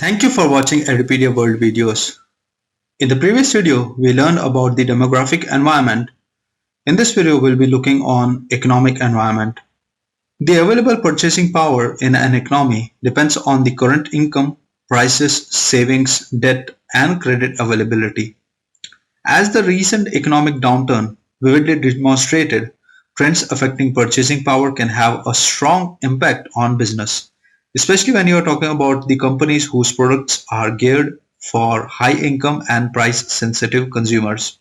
Thank you for watching Edupedia World videos. In the previous video, we learned about the demographic environment. In this video, we'll be looking on economic environment. The available purchasing power in an economy depends on the current income, prices, savings, debt, and credit availability. As the recent economic downturn vividly demonstrated, trends affecting purchasing power can have a strong impact on business, especially when you are talking about the companies whose products are geared for high income and price sensitive consumers.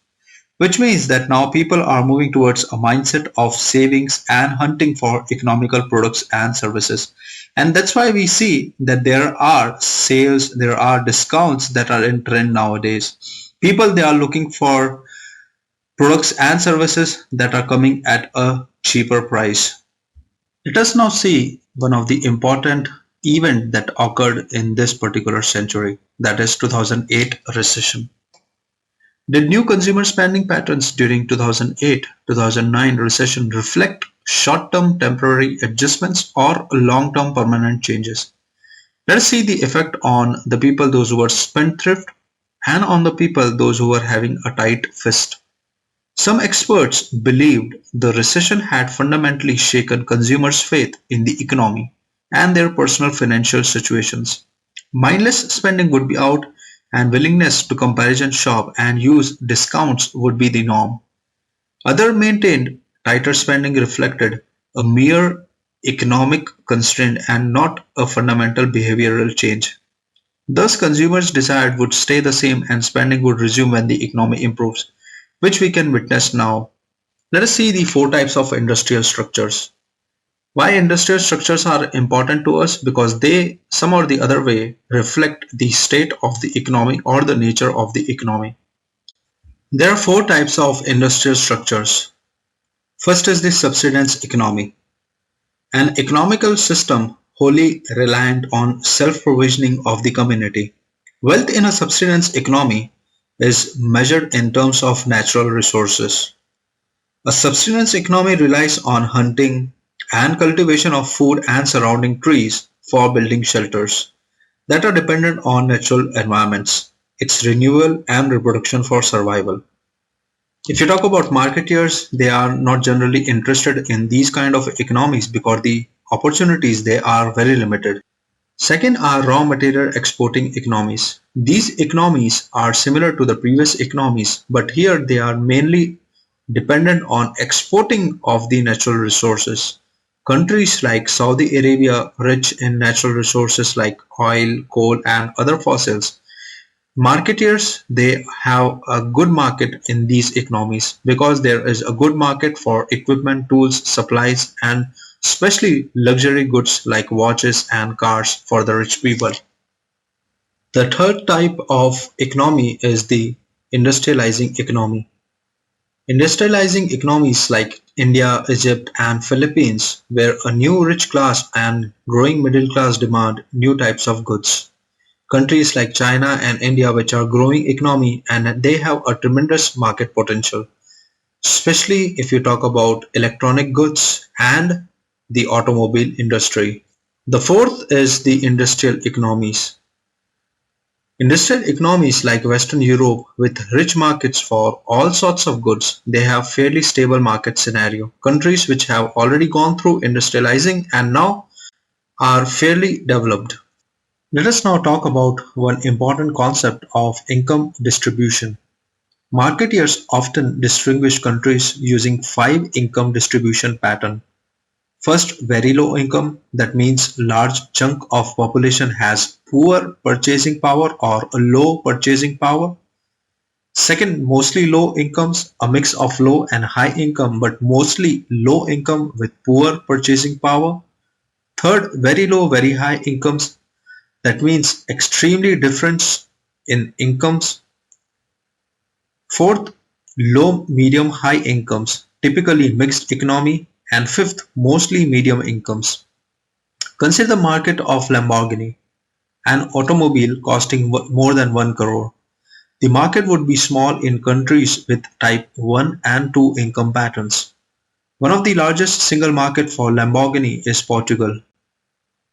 Which means that now people are moving towards a mindset of savings and hunting for economical products and services. And that's why we see that there are sales, there are discounts that are in trend nowadays. People, they are looking for products and services that are coming at a cheaper price. Let us now see one of the important event that occurred in this particular century, that is 2008 recession. Did new consumer spending patterns during 2008-2009 recession reflect short-term temporary adjustments or long-term permanent changes? Let us see the effect on the people those who were spendthrift and on the people those who were having a tight fist. Some experts believed the recession had fundamentally shaken consumers' faith in the economy and their personal financial situations. Mindless spending would be out, and willingness to comparison shop and use discounts would be the norm. Others maintained tighter spending reflected a mere economic constraint and not a fundamental behavioral change. Thus, consumers' desire would stay the same and spending would resume when the economy improves, which we can witness now. Let us see the four types of industrial structures. Why industrial structures are important to us? Because they, some or the other way, reflect the state of the economy or the nature of the economy. There are four types of industrial structures. First is the subsistence economy, an economical system wholly reliant on self-provisioning of the community. Wealth in a subsistence economy is measured in terms of natural resources. A subsistence economy relies on hunting and cultivation of food and surrounding trees for building shelters that are dependent on natural environments, its renewal and reproduction for survival. If you talk about marketeers, they are not generally interested in these kind of economies because the opportunities they are very limited. Second are raw material exporting economies. These economies are similar to the previous economies, but here they are mainly dependent on exporting of the natural resources. Countries like Saudi Arabia, rich in natural resources like oil, coal, and other fossils. Marketeers, they have a good market in these economies because there is a good market for equipment, tools, supplies, and especially luxury goods like watches and cars for the rich people. The third type of economy is the industrializing economy. Industrializing economies like India, Egypt, and Philippines, where a new rich class and growing middle class demand new types of goods. Countries like China and India, which are growing economy and they have a tremendous market potential, especially if you talk about electronic goods and the automobile industry. The fourth is the industrial economies. Industrial economies like Western Europe with rich markets for all sorts of goods, they have fairly stable market scenario. Countries which have already gone through industrializing and now are fairly developed. Let us now talk about one important concept of income distribution. Marketeers often distinguish countries using five income distribution pattern. First, very low income, that means large chunk of population has poor purchasing power or a low purchasing power. Second, mostly low incomes, a mix of low and high income but mostly low income with poor purchasing power. Third, very low, very high incomes, that means extremely difference in incomes. Fourth, low, medium, high incomes, typically mixed economy. And fifth, mostly medium incomes. Consider the market of Lamborghini, an automobile costing more than 1 crore. The market would be small in countries with type 1 and 2 income patterns. One of the largest single market for Lamborghini is Portugal,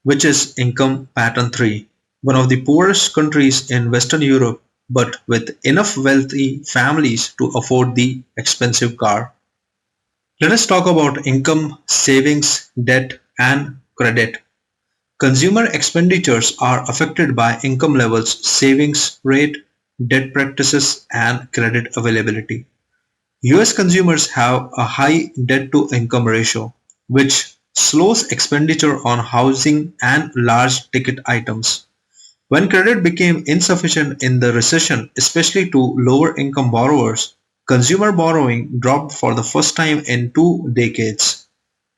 which is income pattern 3. one of the poorest countries in Western Europe, but with enough wealthy families to afford the expensive car. Let us talk about income, savings, debt, and credit. Consumer expenditures are affected by income levels, savings rate, debt practices, and credit availability. US consumers have a high debt-to-income ratio, which slows expenditure on housing and large ticket items. When credit became insufficient in the recession, especially to lower-income borrowers, consumer borrowing dropped for the first time in 2 decades.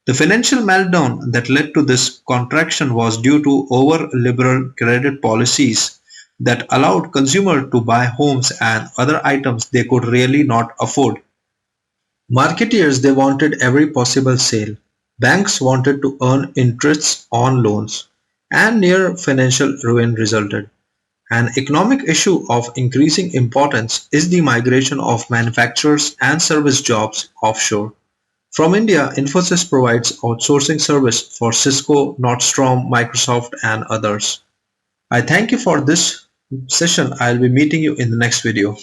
The financial meltdown that led to this contraction was due to over-liberal credit policies that allowed consumers to buy homes and other items they could really not afford. Marketeers they wanted every possible sale, banks wanted to earn interests on loans, and near financial ruin resulted. An economic issue of increasing importance is the migration of manufacturers and service jobs offshore. From India, Infosys provides outsourcing service for Cisco, Nordstrom, Microsoft, and others. I thank you for this session. I'll be meeting you in the next video.